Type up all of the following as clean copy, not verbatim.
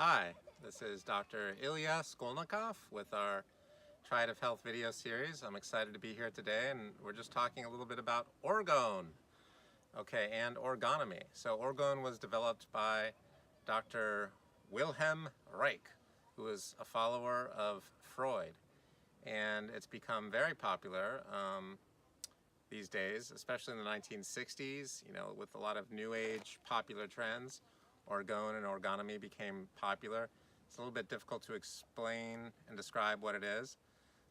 Hi, this is Dr. Ilya Skolnikoff with our Triad of Health video series. I'm excited to be here today, and we're just talking a little bit about orgone. Okay, and orgonomy. So orgone was developed by Dr. Wilhelm Reich, who is a follower of Freud. And it's become very popular these days, especially in the 1960s, with a lot of new age popular trends. Orgone and orgonomy became popular. It's a little bit difficult to explain and describe what it is,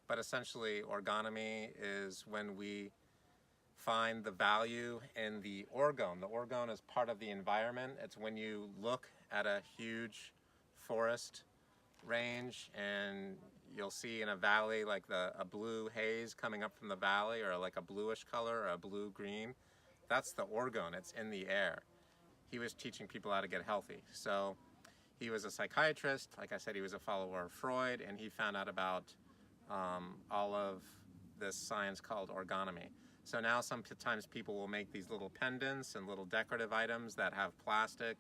but essentially orgonomy is when we find the value in the orgone. The orgone is part of the environment. It's when you look at a huge forest range and you'll see in a valley like a blue haze coming up from the valley, or like a bluish color or a blue-green. That's the orgone. It's in the air. He was teaching people how to get healthy. So he was a psychiatrist. Like I said, he was a follower of Freud, and he found out about all of this science called orgonomy. So now sometimes people will make these little pendants and little decorative items that have plastic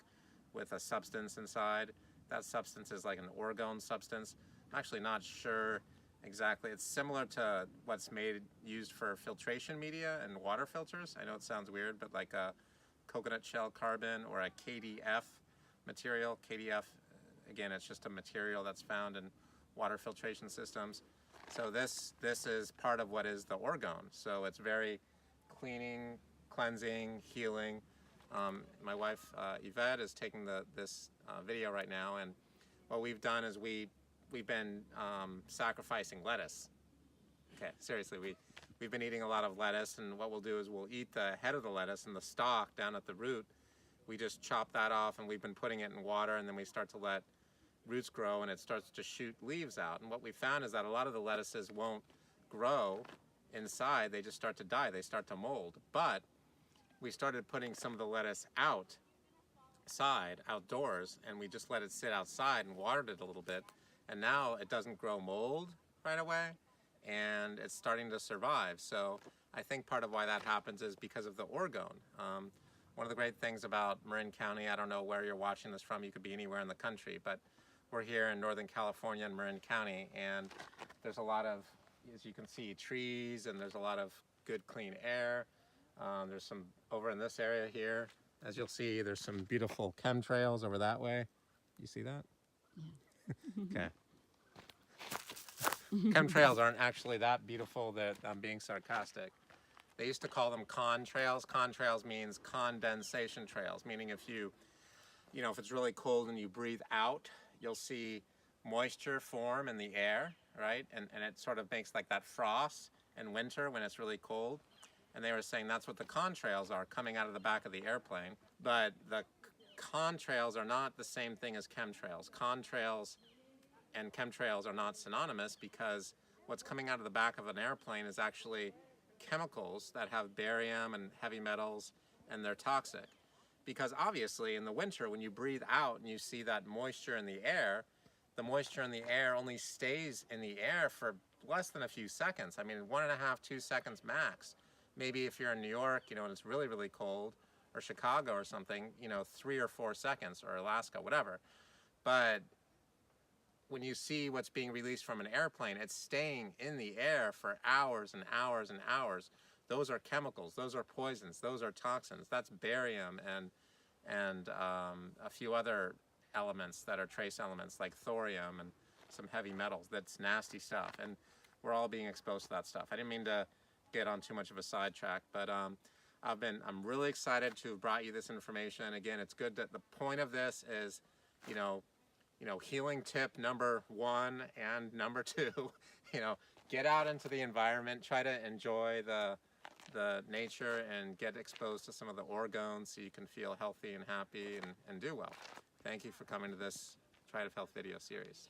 with a substance inside. That substance is like an orgone substance. I'm actually not sure exactly. It's similar to what's used for filtration media and water filters. I know it sounds weird, but like a coconut shell carbon or a KDF material. KDF, again, it's just a material that's found in water filtration systems. So this is part of what is the orgone. So it's very cleaning, cleansing, healing. My wife Yvette is taking this video right now, and what we've done is we've been sacrificing lettuce. Okay, seriously, we've been eating a lot of lettuce, and what we'll do is we'll eat the head of the lettuce and the stalk down at the root. We just chop that off, and we've been putting it in water, and then we start to let roots grow, and it starts to shoot leaves out. And what we found is that a lot of the lettuces won't grow inside. They just start to die. They start to mold. But we started putting some of the lettuce outdoors, and we just let it sit outside and watered it a little bit. And now it doesn't grow mold right away, and it's starting to survive. So I think part of why that happens is because of the orgone. One of the great things about Marin County, I don't know where you're watching this from, you could be anywhere in the country, but we're here in Northern California in Marin County, and there's a lot of, as you can see, trees, and there's a lot of good clean air. There's some over in this area here, as you'll see, there's some beautiful chemtrails over that way. You see that? Yeah. Okay. Chemtrails aren't actually that beautiful, that I'm being sarcastic. They used to call them contrails. Contrails means condensation trails, meaning if if it's really cold and you breathe out, you'll see moisture form in the air, right? And it sort of makes like that frost in winter when it's really cold. And they were saying that's what the contrails are, coming out of the back of the airplane. But the contrails are not the same thing as chemtrails. Contrails and chemtrails are not synonymous, because what's coming out of the back of an airplane is actually chemicals that have barium and heavy metals, and they're toxic. Because obviously in the winter, when you breathe out and you see that moisture in the air, the moisture in the air only stays in the air for less than a few seconds. I mean, 1.5, 2 seconds max. Maybe if you're in New York, and it's really, really cold, or Chicago or something, 3 or 4 seconds, or Alaska, whatever. But when you see what's being released from an airplane, it's staying in the air for hours and hours and hours. Those are chemicals, those are poisons, those are toxins. That's barium and a few other elements that are trace elements like thorium and some heavy metals. That's nasty stuff, and we're all being exposed to that stuff. I didn't mean to get on too much of a sidetrack, but I'm really excited to have brought you this information. Again, it's good that the point of this is, healing tip number 1 and number 2, get out into the environment, try to enjoy the nature and get exposed to some of the orgones so you can feel healthy and happy and do well. Thank you for coming to this Triad of Health video series.